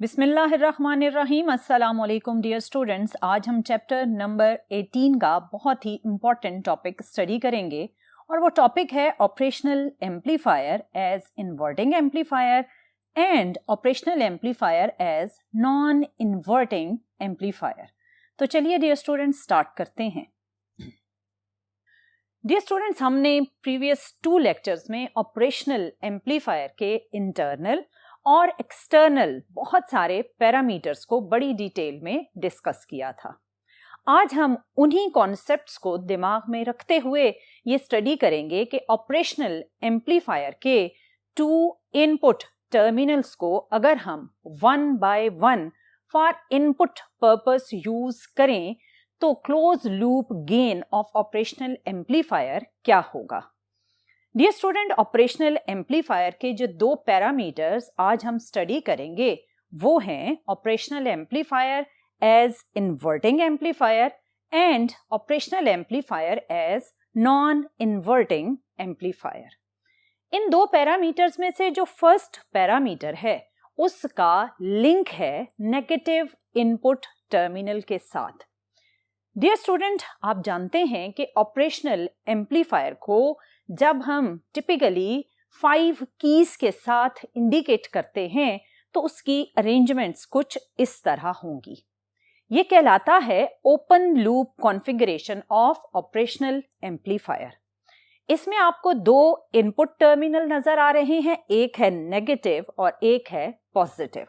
बिस्मिल्लाहिर्रहमानिर्रहीम। अस्सलाम वालेकुम डियर स्टूडेंट्स। आज हम चैप्टर नंबर 18 का बहुत ही इम्पॉर्टेंट टॉपिक स्टडी करेंगे और वो टॉपिक है operational amplifier as inverting amplifier and operational amplifier as non inverting amplifier. तो चलिए डियर स्टूडेंट्स स्टार्ट करते हैं। डियर स्टूडेंट्स, हमने प्रीवियस 2 लेक्चर्स में ऑपरेशनल एम्पलीफायर के इंटरनल और एक्सटर्नल बहुत सारे पैरामीटर्स को बड़ी डिटेल में डिस्कस किया था। आज हम उन्हीं कॉन्सेप्ट्स को दिमाग में रखते हुए ये स्टडी करेंगे कि ऑपरेशनल एम्पलीफायर के 2 इनपुट टर्मिनल्स को अगर हम 1 by 1 for input purpose use करें तो close loop gain of operational amplifier क्या होगा। डियर स्टूडेंट, ऑपरेशनल एम्पलीफायर के जो 2 पैरामीटर्स आज हम स्टडी करेंगे वो हैं operational amplifier as inverting amplifier and operational amplifier as non inverting amplifier. इन 2 पैरामीटर्स में से जो फर्स्ट पैरामीटर है उसका लिंक है नेगेटिव इनपुट टर्मिनल के साथ। डियर स्टूडेंट, आप जानते हैं कि ऑपरेशनल एम्पलीफायर को जब हम टिपिकली 5 कीज के साथ इंडिकेट करते हैं तो उसकी अरेंजमेंट्स कुछ इस तरह होंगी। ये कहलाता है open loop configuration of operational amplifier. इसमें आपको 2 इनपुट टर्मिनल नजर आ रहे हैं, एक है नेगेटिव और एक है पॉजिटिव।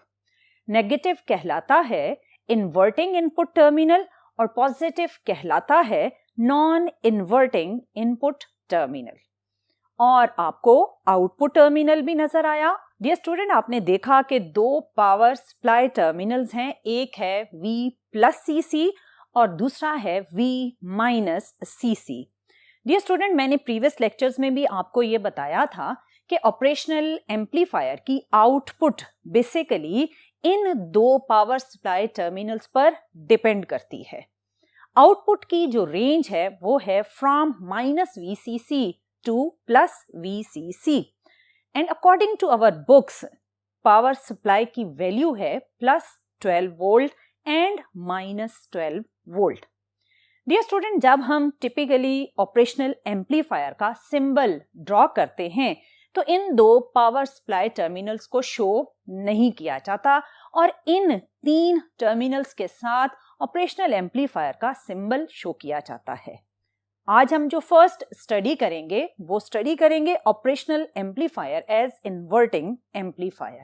नेगेटिव कहलाता है इन्वर्टिंग इनपुट टर्मिनल और पॉजिटिव कहलाता है नॉन इन्वर्टिंग इनपुट टर्मिनल। और आपको आउटपुट टर्मिनल भी नजर आया। डियर स्टूडेंट, आपने देखा कि 2 पावर सप्लाई टर्मिनल्स हैं, एक है V+CC और दूसरा है V-CC। डियर स्टूडेंट, मैंने प्रीवियस लेक्चर्स में भी आपको ये बताया था कि ऑपरेशनल एम्पलीफायर की आउटपुट बेसिकली इन 2 पावर सप्लाई टर्मिनल्स पर डिपेंड करती है। आउटपुट की जो रेंज है वो है from -VCC to +VCC and according to our books power supply की वैल्यू है +12 volt and -12 volt. Dear student, जब हम टिपिकली ऑपरेशनल एम्पलीफायर का सिंबल ड्रॉ करते हैं तो इन 2 पावर सप्लाई टर्मिनल्स को शो नहीं किया जाता और इन 3 टर्मिनल्स के साथ ऑपरेशनल एम्पलीफायर का सिंबल शो किया जाता है। आज हम जो फर्स्ट स्टडी करेंगे वो स्टडी करेंगे operational amplifier as inverting amplifier.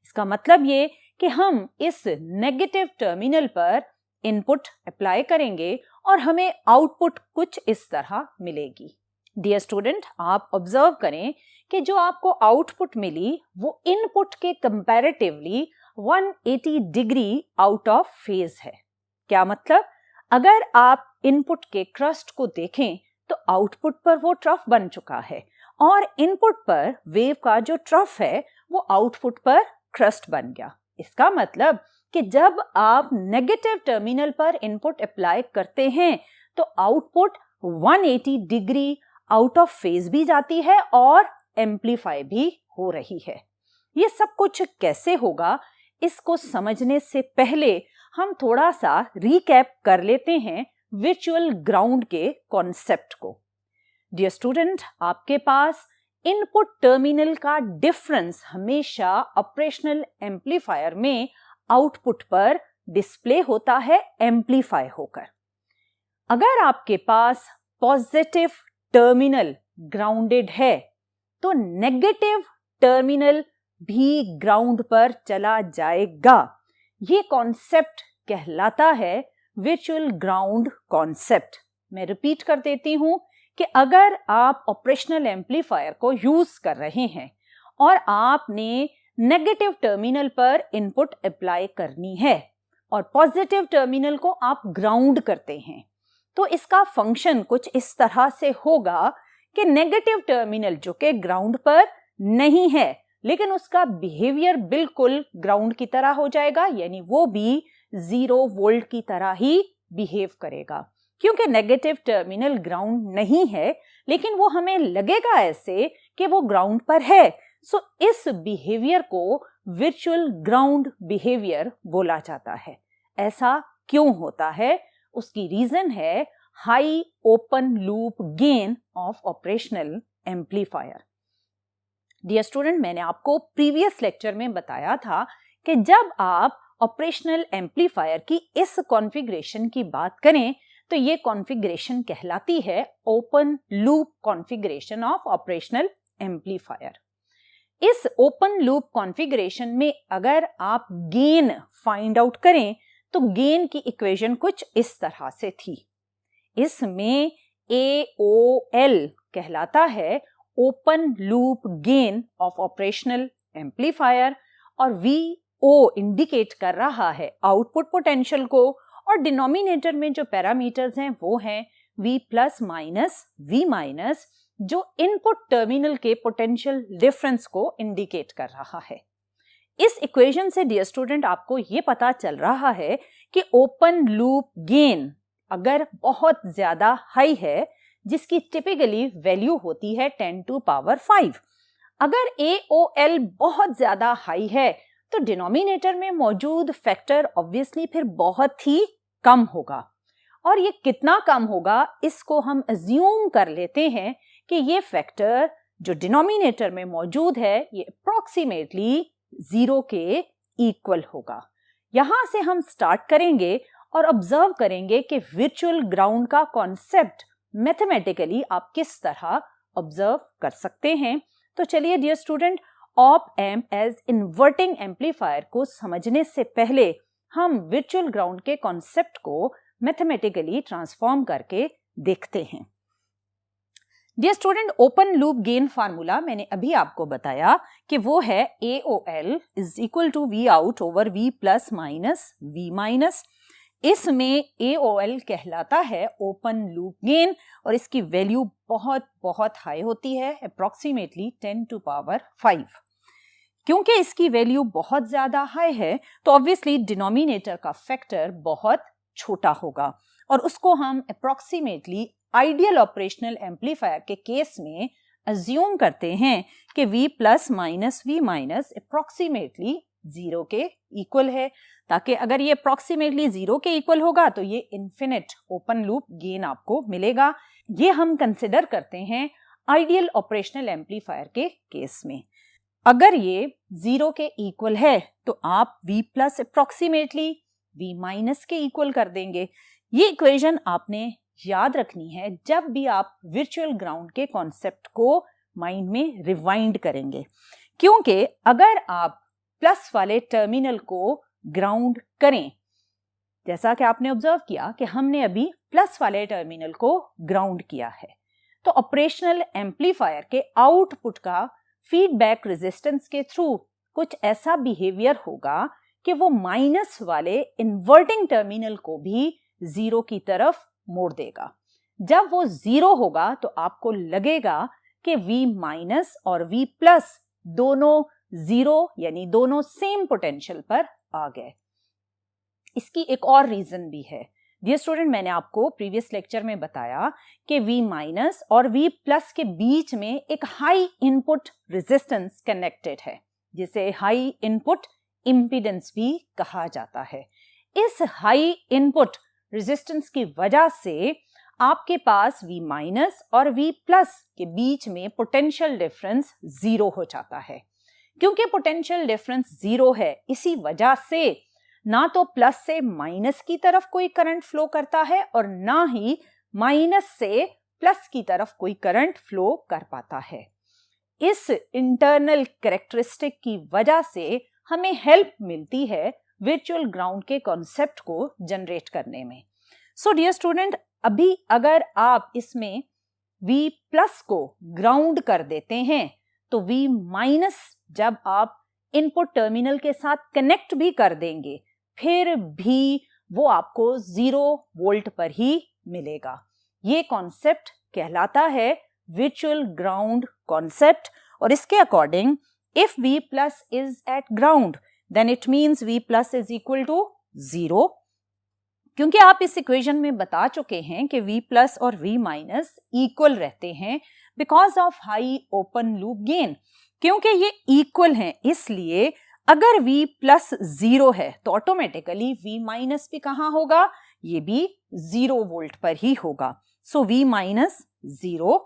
इसका मतलब ये कि हम इस नेगेटिव टर्मिनल पर इनपुट अप्लाई करेंगे और हमें आउटपुट कुछ इस तरह मिलेगी। डियर स्टूडेंट, आप ऑब्जर्व करें कि जो आपको आउटपुट मिली वो इनपुट के comparatively 180 degree out of phase है। क्या मतलब? अगर आप इनपुट के क्रस्ट को देखें तो आउटपुट पर वो ट्रफ बन चुका है और इनपुट पर वेव का जो ट्रफ है वो आउटपुट पर क्रस्ट बन गया। इसका मतलब कि जब आप नेगेटिव टर्मिनल पर इनपुट अप्लाई करते हैं तो output 180 degree out of phase भी जाती है और एम्पलीफाई भी हो रही है। ये सब कुछ कैसे होगा, इसको समझने से पहले हम थोड़ा सा रिकैप कर लेते हैं वर्चुअल ग्राउंड के कॉन्सेप्ट को। डियर स्टूडेंट, आपके पास इनपुट टर्मिनल का डिफरेंस हमेशा ऑपरेशनल एम्पलीफायर में आउटपुट पर डिस्प्ले होता है एम्पलीफाई होकर। अगर आपके पास पॉजिटिव टर्मिनल ग्राउंडेड है तो नेगेटिव टर्मिनल भी ग्राउंड पर चला जाएगा। ये कॉन्सेप्ट कहलाता है वर्चुअल ग्राउंड कॉन्सेप्ट। मैं रिपीट कर देती हूं कि अगर आप ऑपरेशनल एम्पलीफायर को यूज कर रहे हैं और आपने नेगेटिव टर्मिनल पर इनपुट अप्लाई करनी है और पॉजिटिव टर्मिनल को आप ग्राउंड करते हैं तो इसका फंक्शन कुछ इस तरह से होगा कि नेगेटिव टर्मिनल जो कि ग्राउंड पर नहीं है लेकिन उसका बिहेवियर बिल्कुल ग्राउंड की तरह हो जाएगा, यानी वो भी 0 वोल्ट की तरह ही बिहेव करेगा। क्योंकि नेगेटिव टर्मिनल ग्राउंड नहीं है लेकिन वो हमें लगेगा ऐसे कि वो ग्राउंड पर है, सो इस बिहेवियर को वर्चुअल ग्राउंड बिहेवियर बोला जाता है। ऐसा क्यों होता है? उसकी रीजन है high open loop gain of operational amplifier. Dear student, मैंने आपको प्रीवियस लेक्चर में बताया था कि जब आप ऑपरेशनल एम्पलीफायर की इस कॉन्फ़िगरेशन की बात करें तो ये कॉन्फ़िगरेशन कहलाती है open loop configuration of operational amplifier. इस ओपन लूप कॉन्फ़िगरेशन में अगर आप गेन फाइंड आउट करें तो गेन की इक्वेशन कुछ इस तरह से थी। इसमें AOL कहलाता है open loop gain of operational amplifier और VO इंडिकेट कर रहा है आउटपुट पोटेंशियल को, और डिनोमिनेटर में जो पैरामीटर्स हैं वो हैं V plus minus V minus, जो इनपुट टर्मिनल के पोटेंशियल डिफरेंस को इंडिकेट कर रहा है। इस इक्वेशन से डियर स्टूडेंट आपको ये पता चल रहा है कि ओपन लूप गेन अगर बहुत ज्यादा हाई है, जिसकी टिपिकली वैल्यू होती है 10 टू पावर 5, अगर AOL बहुत ज्यादा हाई है तो डिनोमिनेटर में मौजूद फैक्टर ऑब्वियसली फिर बहुत ही कम होगा। और ये कितना कम होगा इसको हम अज्यूम कर लेते हैं कि ये फैक्टर जो डिनोमिनेटर में मौजूद है ये अप्रॉक्सीमेटली 0 के इक्वल होगा। यहां से हम स्टार्ट करेंगे और ऑब्जर्व करेंगे कि वर्चुअल ग्राउंड का कॉन्सेप्ट मैथमेटिकली आप किस तरह ऑब्जर्व कर सकते हैं। तो चलिए dear student, op amp as inverting amplifier को समझने से पहले हम वर्चुअल ग्राउंड के कॉन्सेप्ट को मैथमेटिकली ट्रांसफॉर्म करके देखते हैं। Dear student, open loop gain formula मैंने अभी आपको बताया कि वो है AOL is equal to V out over V plus minus V minus. इसमें AOL कहलाता है ओपन लूप गेन और इसकी वैल्यू बहुत बहुत हाई होती है, अप्रॉक्सीमेटली 10 टू पावर 5। क्योंकि इसकी वैल्यू बहुत ज्यादा हाई है तो ऑब्वियसली डिनोमिनेटर का फैक्टर बहुत छोटा होगा और उसको हम अप्रॉक्सीमेटली आइडियल ऑपरेशनल एम्पलीफायर के केस में अज्यूम करते हैं कि V plus minus V minus approximately 0 के इक्वल है, ताकि अगर ये अप्रॉक्सीमेटली 0 के इक्वल होगा तो ये इन्फिनिट ओपन लूप गेन आपको मिलेगा। ये हम कंसिडर करते हैं आइडियल ऑपरेशनल एम्पलीफायर के केस में। अगर ये 0 के इक्वल है तो आप V plus approximately V minus के इक्वल कर देंगे। ये इक्वेशन आपने याद रखनी है जब भी आप वर्चुअल ग्राउंड के कॉन्सेप्ट को माइंड में रिवाइंड करेंगे, क्योंकि अगर आप प्लस वाले टर्मिनल को ग्राउंड करें, जैसा कि आपने ऑब्जर्व किया कि हमने अभी प्लस वाले टर्मिनल को ग्राउंड किया है, तो ऑपरेशनल एम्पलीफायर के आउटपुट का फीडबैक रेजिस्टेंस के थ्रू कुछ ऐसा बिहेवियर होगा कि वो माइनस वाले इन्वर्टिंग टर्मिनल को भी 0 की तरफ मोड़ देगा। जब वो 0 होगा तो आपको लगेगा कि V माइनस और V प्लस दोनों 0 यानी दोनों सेम पोटेंशियल पर आ गए। इसकी एक और रीजन भी है। डियर स्टूडेंट, मैंने आपको प्रीवियस लेक्चर में बताया कि V माइनस और V प्लस के बीच में एक हाई इनपुट रेजिस्टेंस कनेक्टेड है, जिसे हाई इनपुट इम्पीडेंस भी कहा जाता है। इस हाई इनपुट रेजिस्टेंस की वजह से आपके पास V माइनस और V प्लस के बीच में पोटेंशियल डिफरेंस 0 हो जाता है। क्योंकि पोटेंशियल डिफरेंस 0 है, इसी वजह से ना तो प्लस से माइनस की तरफ कोई करंट फ्लो करता है और ना ही माइनस से प्लस की तरफ कोई करंट फ्लो कर पाता है। इस इंटरनल कैरेक्टरिस्टिक की वजह से हमें हेल्प मिलती है वर्चुअल ग्राउंड के कॉन्सेप्ट को जनरेट करने में। सो डियर स्टूडेंट, अभी अगर आप इसमें V प्लस को ग्राउंड कर देते हैं तो V माइनस जब आप इनपुट टर्मिनल के साथ कनेक्ट भी कर देंगे फिर भी वो आपको 0 वोल्ट पर ही मिलेगा। ये कॉन्सेप्ट कहलाता है वर्चुअल ग्राउंड कॉन्सेप्ट और इसके according if V plus is at ground then it means V plus is equal to 0। क्योंकि आप इस इक्वेशन में बता चुके हैं कि V प्लस और V माइनस इक्वल रहते हैं because of high open loop gain. क्योंकि ये इक्वल हैं, इसलिए अगर V प्लस 0 है तो ऑटोमेटिकली V माइनस भी कहाँ होगा, ये भी 0 वोल्ट पर ही होगा। सो V माइनस 0,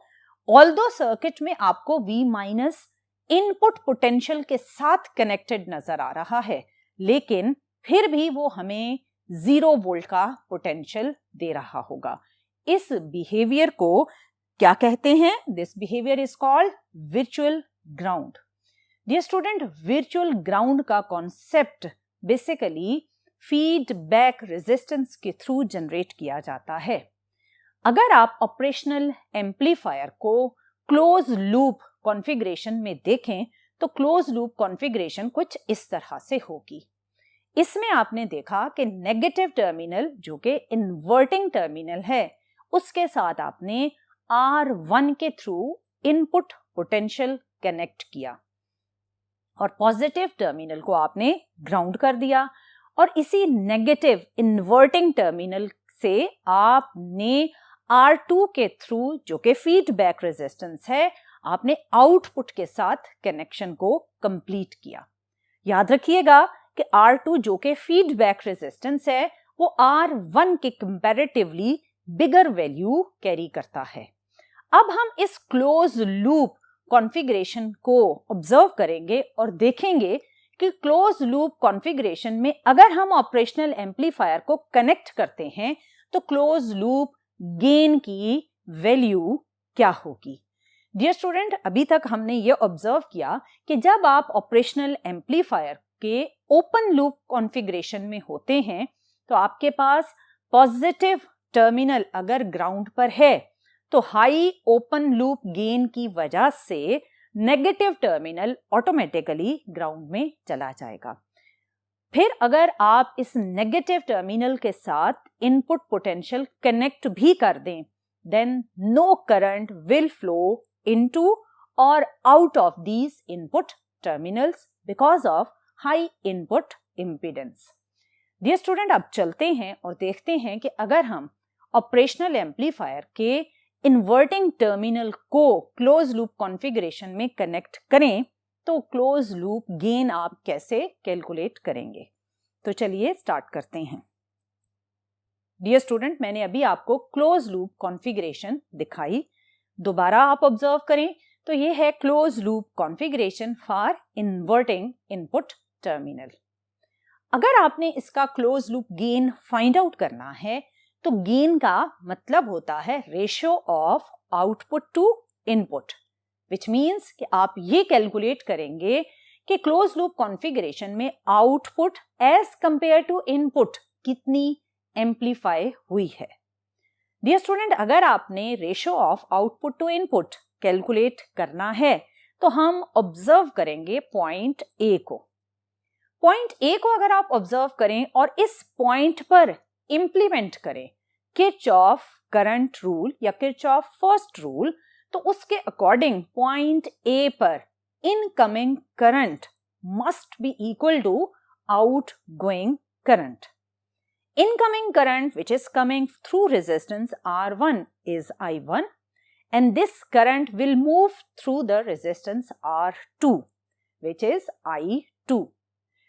ऑल्दो सर्किट में आपको V माइनस इनपुट पोटेंशियल के साथ कनेक्टेड नजर आ रहा है, लेकिन फिर भी वो हमें 0 वोल्ट का पोटेंशियल दे रहा होगा। इस बिहेवियर को क्या कहते हैं? This behaviour is called virtual ground. Dear student, virtual ground का कॉन्सेप्ट बेसिकली फीडबैक रेजिस्टेंस के थ्रू जनरेट किया जाता है। अगर आप ऑपरेशनल एम्पलीफायर को क्लोज लूप कॉन्फ़िगरेशन में देखें तो क्लोज लूप कॉन्फ़िगरेशन कुछ इस तरह से होगी। इसमें आपने देखा कि नेगेटिव टर्मिनल जो कि इन्वर्टिंग टर्मिनल है, उसके साथ आपने R1 के थ्रू इनपुट पोटेंशियल कनेक्ट किया और पॉजिटिव टर्मिनल को आपने ग्राउंड कर दिया, और इसी नेगेटिव इन्वर्टिंग टर्मिनल से आपने R2 के थ्रू जो कि फीडबैक रेजिस्टेंस है, आपने आउटपुट के साथ कनेक्शन को कंप्लीट किया। याद रखिएगा कि R2 जो कि फीडबैक रेजिस्टेंस है वो R1 के कंपैरेटिवली बिगर वैल्यू कैरी करता है। अब हम इस क्लोज लूप कॉन्फ़िगरेशन को ऑब्जर्व करेंगे और देखेंगे कि क्लोज लूप कॉन्फ़िगरेशन में अगर हम ऑपरेशनल एम्पलीफायर को कनेक्ट करते हैं तो क्लोज लूप गेन की वैल्यू क्या होगी। डियर स्टूडेंट, अभी तक हमने ये ऑब्जर्व किया कि जब आप ऑपरेशनल एम्पलीफायर के ओपन लूप कॉन्फ़िगरेशन में होते हैं तो आपके पास पॉजिटिव टर्मिनल अगर ग्राउंड पर है तो हाई ओपन लूप गेन की वजह से नेगेटिव टर्मिनल ऑटोमेटिकली ग्राउंड में चला जाएगा। फिर अगर आप इस नेगेटिव टर्मिनल के साथ इनपुट पोटेंशियल कनेक्ट भी कर दें, then no current will flow into और out of these input terminals because of high input impedance. Dear student, अब चलते हैं और देखते हैं कि अगर हम ऑपरेशनल एम्पलीफायर के इन्वर्टिंग टर्मिनल को क्लोज लूप कॉन्फ़िगरेशन में कनेक्ट करें तो क्लोज लूप गेन आप कैसे कैलकुलेट करेंगे। तो चलिए स्टार्ट करते हैं। डियर स्टूडेंट, मैंने अभी आपको क्लोज लूप कॉन्फ़िगरेशन दिखाई, दोबारा आप ऑब्जर्व करें तो ये है close loop configuration for inverting input terminal. अगर आपने इसका close loop gain find out करना है तो गेन का मतलब होता है ratio of output to input, which means कि आप ये कैलकुलेट करेंगे कि क्लोज लूप कॉन्फ़िगरेशन में output as compare to input कितनी एम्पलीफाई हुई है। डियर स्टूडेंट, अगर आपने ratio of output to input calculate करना है तो हम ऑब्जर्व करेंगे पॉइंट ए को। पॉइंट ए को अगर आप ऑब्जर्व करें और इस पॉइंट पर इंप्लीमेंट करें किरचॉफ करंट रूल या किरचॉफ फर्स्ट रूल, तो उसके अकॉर्डिंग पॉइंट ए पर incoming current must be equal to outgoing current. Incoming current which is coming through resistance R1 is I1 and this current will move through the resistance R2 which is I2.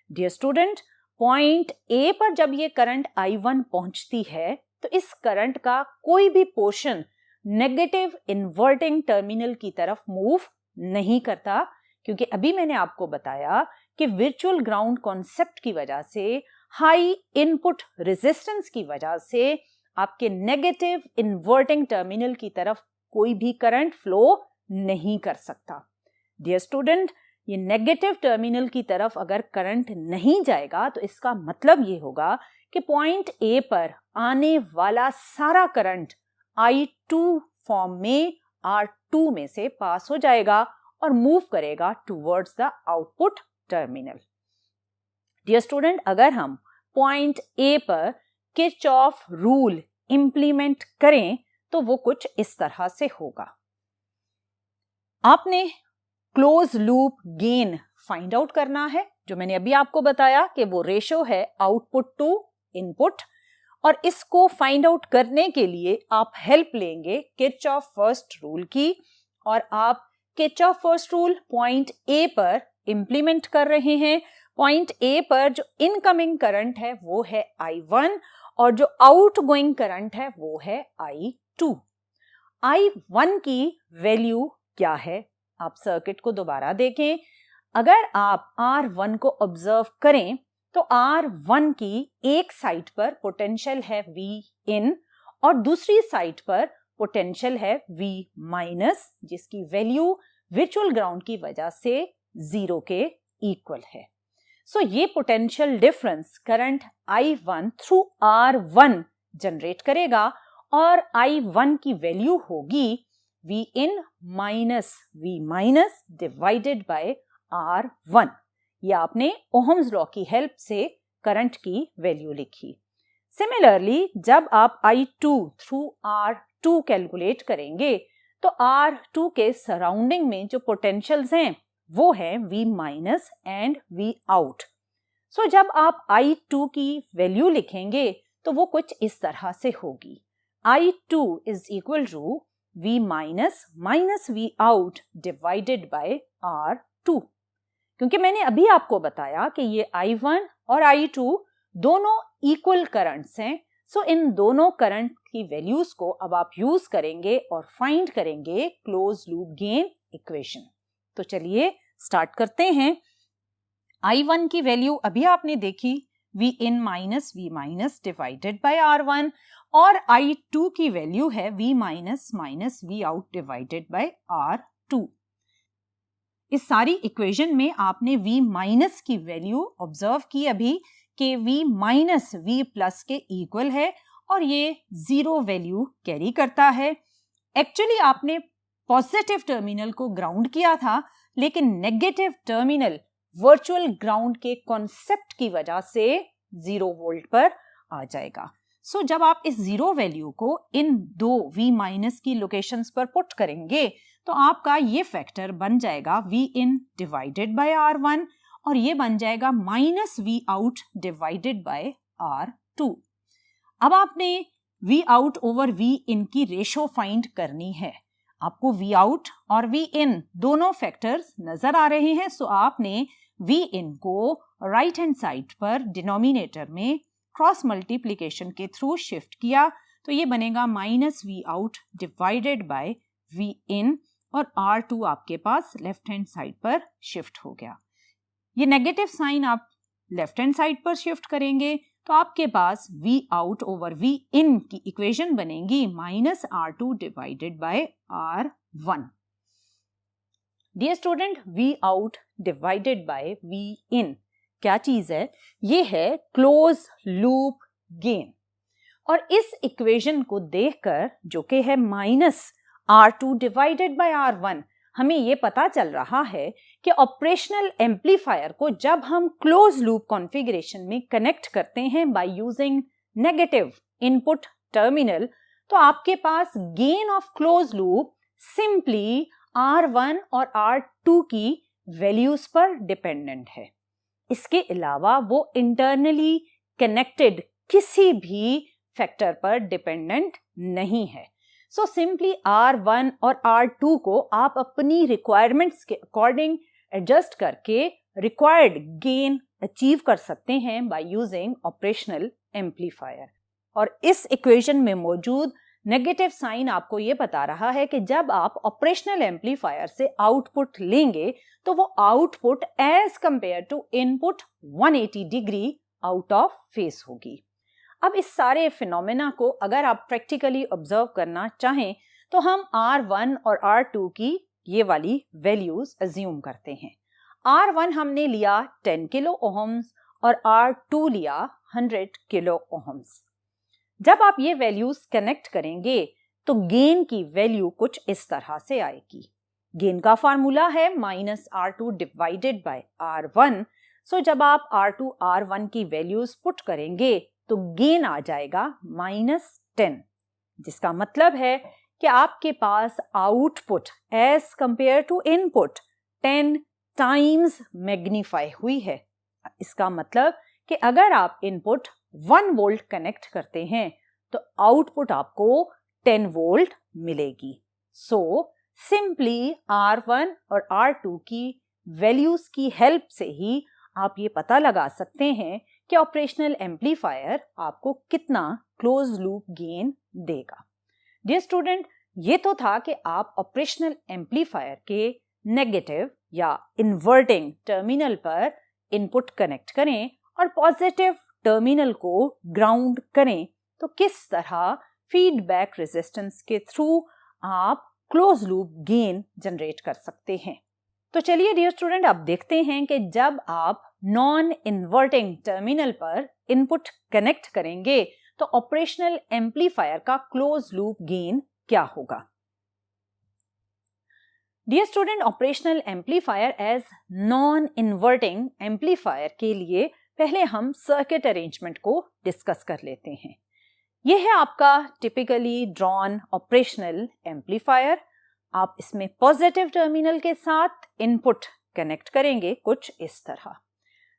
Dear student, point A पर जब ये current I1 पहुंचती है तो इस current का कोई भी पोर्शन नेगेटिव इन्वर्टिंग टर्मिनल की तरफ मूव नहीं करता, क्योंकि अभी मैंने आपको बताया कि वर्चुअल ग्राउंड कॉन्सेप्ट की वजह से, हाई इनपुट रेजिस्टेंस की वजह से आपके नेगेटिव इन्वर्टिंग टर्मिनल की तरफ कोई भी करंट फ्लो नहीं कर सकता। डियर स्टूडेंट, ये नेगेटिव टर्मिनल की तरफ अगर करंट नहीं जाएगा तो इसका मतलब ये होगा कि पॉइंट ए पर आने वाला सारा करंट I2 फॉर्म में R2 में से पास हो जाएगा और मूव करेगा towards the output terminal. Dear student, अगर हम पॉइंट ए पर किरचॉफ रूल इंप्लीमेंट करें तो वो कुछ इस तरह से होगा। आपने close loop gain find out करना है, जो मैंने अभी आपको बताया कि वो रेशियो है आउटपुट टू इनपुट, और इसको फाइंड आउट करने के लिए आप हेल्प लेंगे किरचॉफ फर्स्ट रूल की, और आप Kirchhoff first rule point A पर इंप्लीमेंट कर रहे हैं। पॉइंट ए पर जो इनकमिंग करंट है वो है I1 और जो आउटगोइंग करंट है वो है I2। I1 की वैल्यू क्या है? आप सर्किट को दोबारा देखें। अगर आप R1 को ऑब्जर्व करें तो R1 की एक साइड पर पोटेंशियल है V और दूसरी साइड पर पोटेंशियल है V-, जिसकी वैल्यू वर्चुअल ग्राउंड की वजह से 0 के इक्वल है। सो ये potential difference current I1 through R1 generate करेगा और I1 की वैल्यू होगी V-, V- divided by R1। ये आपने ओहम्स लॉ की हेल्प से करंट की वैल्यू लिखी। सिमिलरली जब आप I2 थ्रू R2 कैलकुलेट करेंगे तो R2 के सराउंडिंग में जो पोटेंशियल्स हैं वो है V- एंड Vout। सो जब आप I2 की वैल्यू लिखेंगे तो वो कुछ इस तरह से होगी। I2 is equal to V- Vout divided by R2। क्योंकि मैंने अभी आपको बताया कि ये I1 और I2 दोनों इक्वल करंट्स हैं, सो इन दोनों करंट की वैल्यूज को अब आप यूज करेंगे और फाइंड करेंगे क्लोज लूप गेन इक्वेशन। तो चलिए स्टार्ट करते हैं। I1 की वैल्यू अभी आपने देखी V-, V- divided by R1 और I2 की वैल्यू है V- Vout divided by R2। इस सारी इक्वेशन में आपने V- की वैल्यू ऑब्जर्व की अभी कि V- V+ के इक्वल है और ये 0 वैल्यू कैरी करता है। एक्चुअली आपने पॉजिटिव टर्मिनल को ग्राउंड किया था, लेकिन नेगेटिव टर्मिनल वर्चुअल ग्राउंड के कॉन्सेप्ट की वजह से 0 वोल्ट पर आ जाएगा। सो जब आप इस 0 वैल्यू को इन दो V- की लोकेशंस पर पुट करेंगे तो आपका ये फैक्टर बन जाएगा V-, डिवाइडेड बाय R1 और ये बन जाएगा -Vout डिवाइडेड बाय R2। अब आपने Vout ओवर V-in की रेशो फाइंड करनी है। आपको Vout और V-in दोनों फैक्टर्स नजर आ रहे हैं, सो आपने V-in को राइट हैंड साइड पर डिनोमिनेटर में क्रॉस मल्टीप्लिकेशन के थ्रू शिफ्ट किया तो ये बनेगा -Vout डिवाइडेड बाय V-in और R2 आपके पास लेफ्ट हैंड साइड पर शिफ्ट हो गया। ये नेगेटिव साइन आप लेफ्ट हैंड साइड पर शिफ्ट करेंगे तो आपके पास Vout ओवर V-in की इक्वेशन बनेगी -R2 divided by R1। Dear student, Vout divided by V-in क्या चीज है? ये है क्लोज लूप गेन। और इस इक्वेशन को देखकर जो कि है -R2 डिवाइडेड बाय R1, हमें ये पता चल रहा है कि ऑपरेशनल एम्पलीफायर को जब हम क्लोज लूप कॉन्फ़िगरेशन में कनेक्ट करते हैं by using negative input terminal तो आपके पास gain of close loop simply R1 और R2 की वैल्यूज पर डिपेंडेंट है। इसके अलावा वो इंटरनली कनेक्टेड किसी भी फैक्टर पर डिपेंडेंट नहीं है। सो सिंपली R1 और R2 को आप अपनी रिक्वायरमेंट्स के अकॉर्डिंग एडजस्ट करके रिक्वायर्ड गेन अचीव कर सकते हैं बाय यूजिंग ऑपरेशनल एम्पलीफायर। और इस इक्वेशन में मौजूद नेगेटिव साइन आपको ये बता रहा है कि जब आप ऑपरेशनल एम्पलीफायर से आउटपुट लेंगे तो वो output as compare to input 180 degree out of phase होगी। अब इस सारे फिनोमेना को अगर आप प्रैक्टिकली ऑब्जर्व करना चाहें तो हम R1 और R2 की ये वाली वैल्यूज अज्यूम करते हैं। R1 हमने लिया 10 किलो ओहम्स और R2 लिया 100 किलो ओहम्स। जब आप ये वैल्यूज कनेक्ट करेंगे तो गेन की वैल्यू कुछ इस तरह से आएगी। गेन का फार्मूला है -R2 डिवाइडेड बाय R1। सो जब आप R2 R1 की वैल्यूज पुट करेंगे तो गेन आ जाएगा -10, जिसका मतलब है कि आपके पास output as compare to input 10 times magnify हुई है। इसका मतलब कि अगर आप इनपुट 1 वोल्ट कनेक्ट करते हैं तो आउटपुट आपको 10 वोल्ट मिलेगी। सो सिंपली R1 और R2 की वैल्यूज की हेल्प से ही आप ये पता लगा सकते हैं कि ऑपरेशनल एम्पलीफायर आपको कितना क्लोज लूप गेन देगा। डियर स्टूडेंट, ये तो था कि आप ऑपरेशनल एम्पलीफायर के नेगेटिव या इन्वर्टिंग टर्मिनल पर इनपुट कनेक्ट करें और पॉजिटिव टर्मिनल को ग्राउंड करें तो किस तरह फीडबैक रेजिस्टेंस के थ्रू आप क्लोज लूप गेन जनरेट कर सकते हैं। तो चलिए डियर स्टूडेंट, अब देखते हैं कि जब आप नॉन इन्वर्टिंग टर्मिनल पर इनपुट कनेक्ट करेंगे तो ऑपरेशनल एम्पलीफायर का क्लोज लूप गेन क्या होगा। Dear student, operational amplifier as non inverting amplifier के लिए पहले हम सर्किट अरेंजमेंट को डिस्कस कर लेते हैं। यह है आपका टिपिकली ड्रॉन ऑपरेशनल एम्पलीफायर। आप इसमें पॉजिटिव टर्मिनल के साथ इनपुट कनेक्ट करेंगे कुछ इस तरह।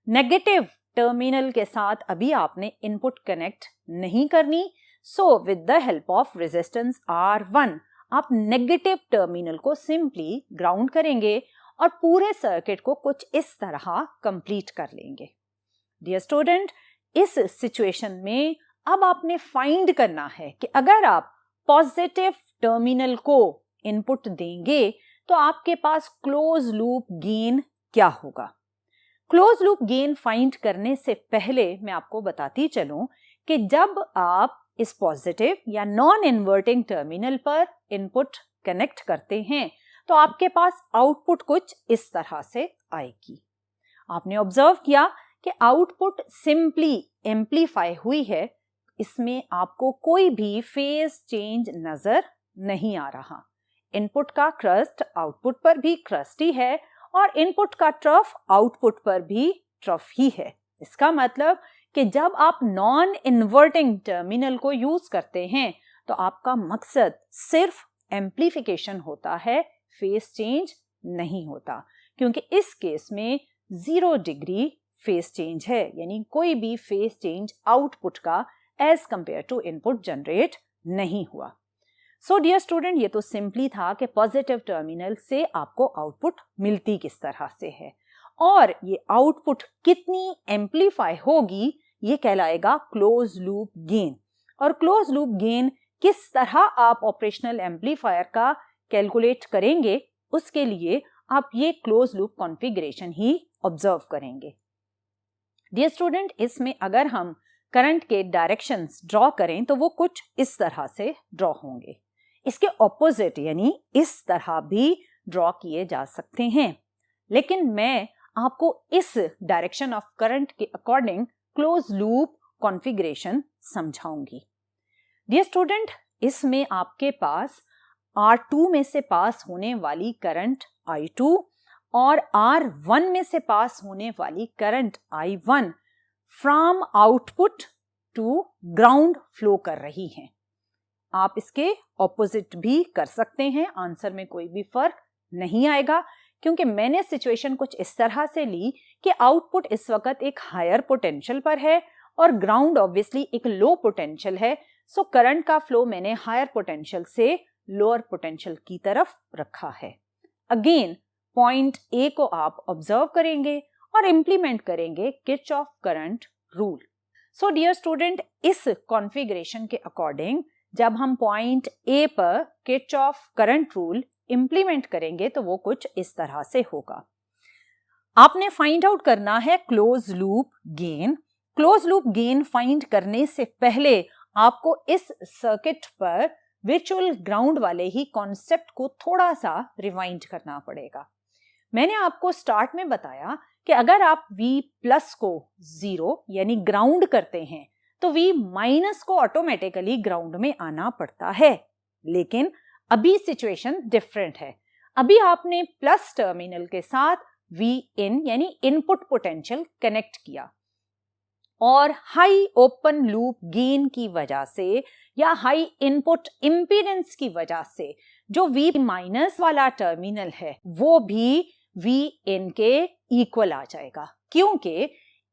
नेगेटिव टर्मिनल के साथ अभी आपने इनपुट कनेक्ट नहीं करनी, so with the help of resistance R1 आप नेगेटिव टर्मिनल को सिंपली ग्राउंड करेंगे और पूरे सर्किट को कुछ इस तरह कंप्लीट कर लेंगे। डियर स्टूडेंट, इस सिचुएशन में अब आपने फाइंड करना है कि अगर आप पॉजिटिव टर्मिनल को इनपुट देंगे तो आपके पास क्लोज लूप गेन क्या होगा। क्लोज लूप गेन फाइंड करने से पहले मैं आपको बताती चलूं कि जब आप इस पॉजिटिव या नॉन इन्वर्टिंग टर्मिनल पर इनपुट कनेक्ट करते हैं तो आपके पास आउटपुट कुछ इस तरह से आएगी। आपने ऑब्जर्व किया कि आउटपुट सिंपली एम्पलीफाई हुई है, इसमें आपको कोई भी फेज चेंज नजर नहीं आ रहा। इनपुट का क्रस्ट आउटपुट पर भी क्रस्ट ही है और इनपुट का ट्रफ आउटपुट पर भी ट्रफ ही है। इसका मतलब कि जब आप नॉन इन्वर्टिंग टर्मिनल को यूज करते हैं तो आपका मकसद सिर्फ एम्पलीफिकेशन होता है, फेज चेंज नहीं होता, क्योंकि इस केस में 0 डिग्री फेज चेंज है, यानी कोई भी फेज चेंज आउटपुट का as compare to input generate नहीं हुआ। सो डियर स्टूडेंट, ये तो सिंपली था कि पॉजिटिव टर्मिनल से आपको आउटपुट मिलती किस तरह से है और ये आउटपुट कितनी एम्पलीफाई होगी ये कहलाएगा क्लोज लूप गेन। और क्लोज लूप गेन किस तरह आप ऑपरेशनल एम्पलीफायर का कैलकुलेट करेंगे, उसके लिए आप ये क्लोज लूप कॉन्फ़िगरेशन ही ऑब्जर्व करेंगे। डियर स्टूडेंट, इसमें अगर हम करंट के डायरेक्शंस ड्रॉ करें तो वो कुछ इस तरह से ड्रॉ होंगे। इसके ऑपोजिट यानी इस तरह भी ड्रॉ किए जा सकते हैं, लेकिन मैं आपको इस डायरेक्शन ऑफ करंट के अकॉर्डिंग क्लोज लूप कॉन्फ़िगरेशन समझाऊंगी। डियर स्टूडेंट, इसमें आपके पास R2 में से पास होने वाली करंट I2 और R1 में से पास होने वाली current I1 from output to ground flow कर रही हैं। आप इसके ऑपोजिट भी कर सकते हैं, आंसर में कोई भी फर्क नहीं आएगा, क्योंकि मैंने सिचुएशन कुछ इस तरह से ली कि आउटपुट इस वक्त एक हायर पोटेंशियल पर है और ग्राउंड ऑब्वियसली एक लो पोटेंशियल है, सो करंट का फ्लो मैंने हायर पोटेंशियल से लोअर पोटेंशियल की तरफ रखा है। अगेन पॉइंट ए को आप ऑब्जर्व करेंगे और इंप्लीमेंट करेंगे Kirchhoff current rule. So dear student, इस कॉन्फ़िगरेशन के अकॉर्डिंग जब हम पॉइंट ए पर किरचॉफ करंट रूल इंप्लीमेंट करेंगे तो वो कुछ इस तरह से होगा। आपने फाइंड आउट करना है close loop gain. Close loop gain find करने से पहले आपको इस सर्किट पर वर्चुअल ग्राउंड वाले ही कॉन्सेप्ट को थोड़ा सा रिवाइंड करना पड़ेगा। मैंने आपको स्टार्ट में बताया कि अगर आप V प्लस को 0 यानी ग्राउंड करते हैं तो V माइनस को ऑटोमेटिकली ग्राउंड में आना पड़ता है, लेकिन अभी सिचुएशन डिफरेंट है। अभी आपने प्लस टर्मिनल के साथ V इन यानी इनपुट पोटेंशियल कनेक्ट किया और हाई ओपन लूप गेन की वजह से या हाई इनपुट इंपीडेंस की वजह से जो V माइनस वाला टर्मिनल है वो भी V इन के इक्वल आ जाएगा, क्योंकि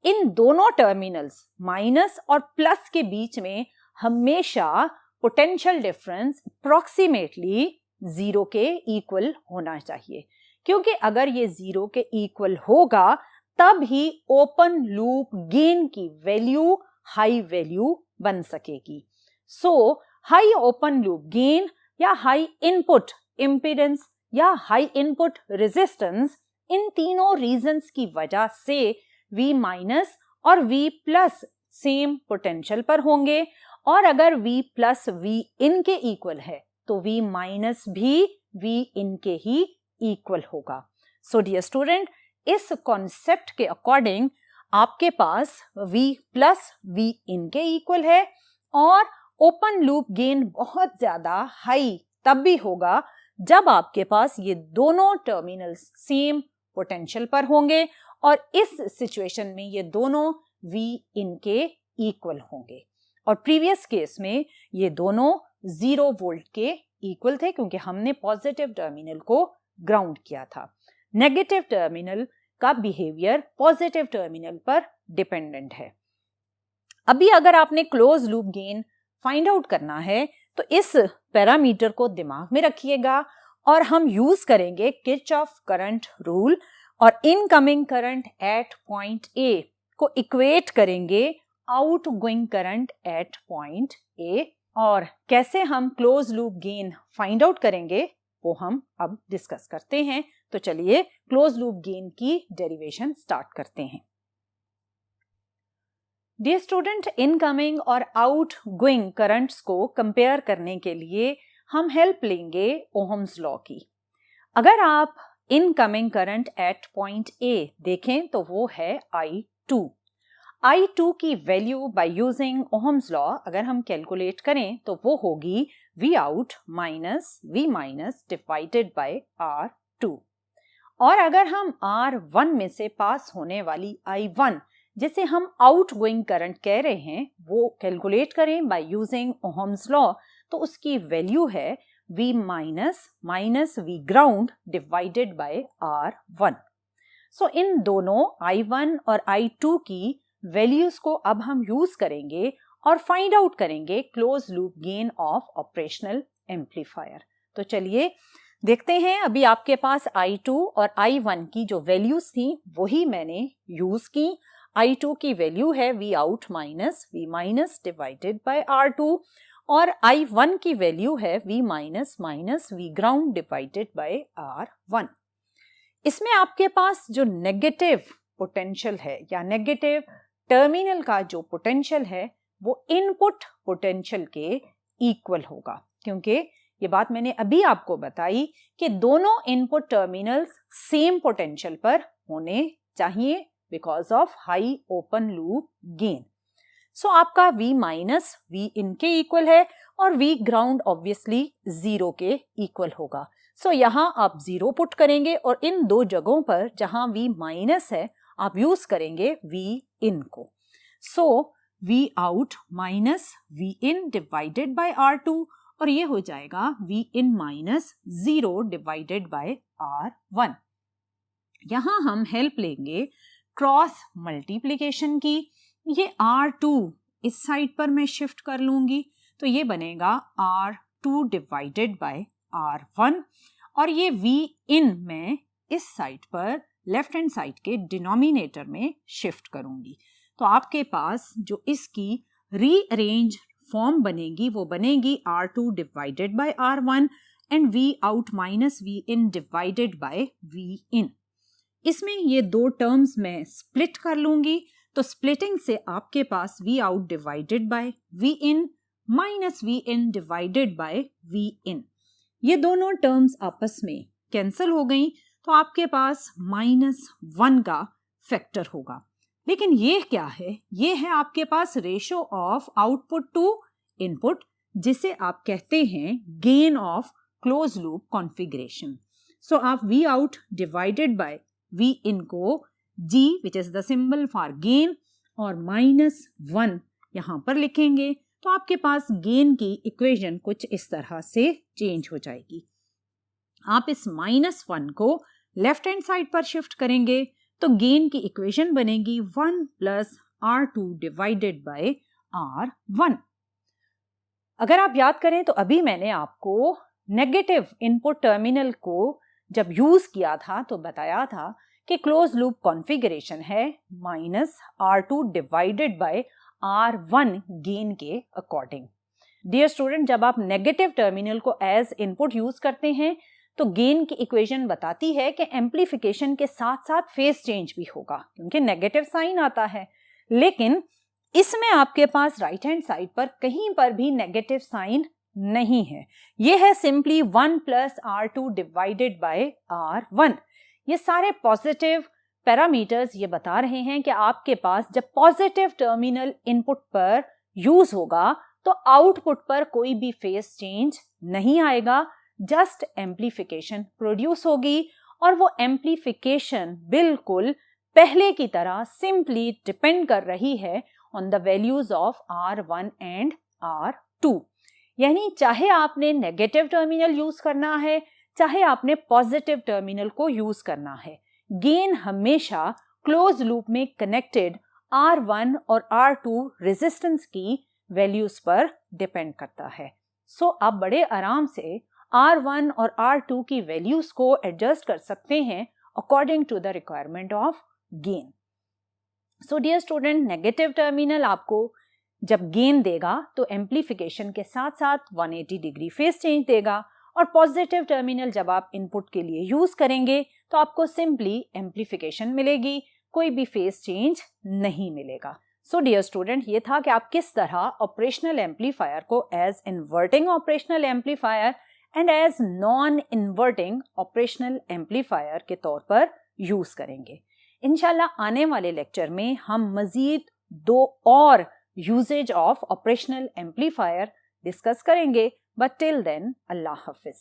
इन दोनों टर्मिनल्स माइनस और प्लस के बीच में हमेशा पोटेंशियल डिफरेंस अप्रोक्सीमेटली 0 के इक्वल होना चाहिए, क्योंकि अगर ये 0 के इक्वल होगा तब ही ओपन लूप गेन की वैल्यू हाई वैल्यू बन सकेगी। सो हाई ओपन लूप गेन या हाई इनपुट इम्पीडेंस या हाई इनपुट रेजिस्टेंस, इन तीनों रीजंस की वजह से V माइनस और V प्लस सेम पोटेंशियल पर होंगे, और अगर V प्लस V इन के इक्वल है तो V माइनस भी V इन के ही इक्वल होगा। सो डियर स्टूडेंट, इस कॉन्सेप्ट के अकॉर्डिंग आपके पास V प्लस V इन के इक्वल है, और ओपन लूप गेन बहुत ज्यादा हाई तब भी होगा जब आपके पास ये दोनों टर्मिनल्स सेम पोटेंशियल पर होंगे, और इस सिचुएशन में ये दोनों V इन के इक्वल होंगे। और प्रीवियस केस में ये दोनों 0 वोल्ट के इक्वल थे, क्योंकि हमने पॉजिटिव टर्मिनल को ग्राउंड किया था। नेगेटिव टर्मिनल का बिहेवियर पॉजिटिव टर्मिनल पर डिपेंडेंट है। अभी अगर आपने close loop gain find out करना है तो इस पैरामीटर को दिमाग में रखिएगा, और हम यूज करेंगे किरचॉफ करंट रूल, और इनकमिंग करंट एट पॉइंट ए को इक्वेट करेंगे आउटगोइंग करंट एट पॉइंट ए। और कैसे हम close loop gain find out करेंगे वो हम अब डिस्कस करते हैं। तो चलिए क्लोज लूप गेन की डेरिवेशन स्टार्ट करते हैं। डियर स्टूडेंट, इनकमिंग और आउटगोइंग करंट्स को कंपेयर करने के लिए हम हेल्प लेंगे ओहम्स लॉ की। अगर आप incoming current at point A देखें तो वो है I2। I2 की value by using Ohm's law अगर हम कैलकुलेट करें तो वो होगी V out minus V minus divided by R2। और अगर हम R1 में से पास होने वाली I1 जिसे हम आउटगोइंग करंट कह रहे हैं वो कैलकुलेट करें बाय यूजिंग ओहम्स लॉ, तो उसकी वैल्यू है V minus minus V ground divided by R1। सो इन दोनों I1 और I2 की वैल्यूज को अब हम यूज करेंगे और फाइंड आउट करेंगे close loop gain of operational amplifier. तो चलिए देखते हैं। अभी आपके पास I2 और I1 की जो वैल्यूज थी वही मैंने यूज की। I2 की वैल्यू है V out minus V minus divided by R2, और I1 की वैल्यू है V minus minus V ground divided by R1। इसमें आपके पास जो नेगेटिव पोटेंशियल है या नेगेटिव टर्मिनल का जो पोटेंशियल है वो इनपुट पोटेंशियल के इक्वल होगा, क्योंकि ये बात मैंने अभी आपको बताई कि दोनों इनपुट टर्मिनल्स सेम पोटेंशियल पर होने चाहिए because of high open loop gain. So आपका V माइनस V इन के इक्वल है और V ग्राउंड ऑब्वियसली 0 के इक्वल होगा। सो यहाँ आप 0 पुट करेंगे और इन दो जगहों पर जहां V माइनस है आप यूज करेंगे V इन को। सो V out minus V in divided by R2, और ये हो जाएगा V in minus 0 divided by R1। यहाँ हम हेल्प लेंगे क्रॉस मल्टीप्लिकेशन की। ये R2 इस साइड पर मैं शिफ्ट कर लूंगी तो ये बनेगा R2 डिवाइडेड बाय R1, और ये V इन मैं इस साइड पर लेफ्ट हैंड साइड के डिनोमिनेटर में शिफ्ट करूंगी। तो आपके पास जो इसकी रीअरेंज फॉर्म बनेगी वो बनेगी R2 divided by R1 and V out minus V in divided by V इन। इसमें ये दो टर्म्स मैं स्प्लिट कर लूंगी, तो स्प्लिटिंग से आपके पास V out divided by V in minus V in divided by V इन, ये दोनों टर्म्स आपस में कैंसिल हो गई, तो आपके पास -1 का फैक्टर होगा। लेकिन ये क्या है? ये है आपके पास ratio of output to input, जिसे आप कहते हैं gain of close loop configuration. So आप V out divided by V in को G which is the symbol for gain और -1 यहां पर लिखेंगे, तो आपके पास गेन की इक्वेशन कुछ इस तरह से चेंज हो जाएगी। आप इस -1 को लेफ्ट हैंड साइड पर शिफ्ट करेंगे तो गेन की इक्वेशन बनेगी 1 plus R2 divided by R1। अगर आप याद करें तो अभी मैंने आपको नेगेटिव इनपुट टर्मिनल को जब यूज किया था तो बताया था कि क्लोज लूप कॉन्फ़िगरेशन है -R2 divided by R1 gain के अकॉर्डिंग। डियर स्टूडेंट, जब आप नेगेटिव टर्मिनल को एज इनपुट यूज करते हैं तो गेन की इक्वेशन बताती है कि एम्प्लीफिकेशन के साथ साथ फेज चेंज भी होगा क्योंकि नेगेटिव साइन आता है। लेकिन इसमें आपके पास राइट हैंड साइड पर कहीं पर भी नेगेटिव साइन नहीं है, ये है simply 1 + R2 divided by R1। ये सारे पॉजिटिव पैरामीटर्स ये बता रहे हैं कि आपके पास जब पॉजिटिव टर्मिनल इनपुट पर यूज होगा तो आउटपुट पर कोई भी फेज चेंज नहीं आएगा, जस्ट एम्प्लीफिकेशन प्रोड्यूस होगी और वो एम्प्लीफिकेशन बिल्कुल पहले की तरह सिंपली डिपेंड कर रही है on the values of R1 and R2। यानी चाहे आपने नेगेटिव टर्मिनल यूज करना है चाहे आपने पॉजिटिव टर्मिनल को यूज करना है, गेन हमेशा क्लोज लूप में कनेक्टेड R1 और R2 रेजिस्टेंस की वैल्यूज पर डिपेंड करता है। सो आप बड़े आराम से R1 और R2 की वैल्यूज को एडजस्ट कर सकते हैं according to the requirement of gain. So dear student, negative terminal आपको जब गेन देगा तो एम्प्लीफिकेशन के साथ साथ 180 डिग्री फेज चेंज देगा और पॉजिटिव टर्मिनल जब आप इनपुट के लिए यूज करेंगे तो आपको सिंपली एम्प्लीफिकेशन मिलेगी, कोई भी फेज चेंज नहीं मिलेगा। सो डियर स्टूडेंट, ये था कि आप किस तरह ऑपरेशनल एम्पलीफायर को as inverting operational amplifier and as non inverting operational amplifier के तौर पर यूज करेंगे। इंशाल्लाह आने वाले लेक्चर में हम मजीद 2 और uses of operational amplifier discuss करेंगे, बट टिल देन अल्लाह हाफिज।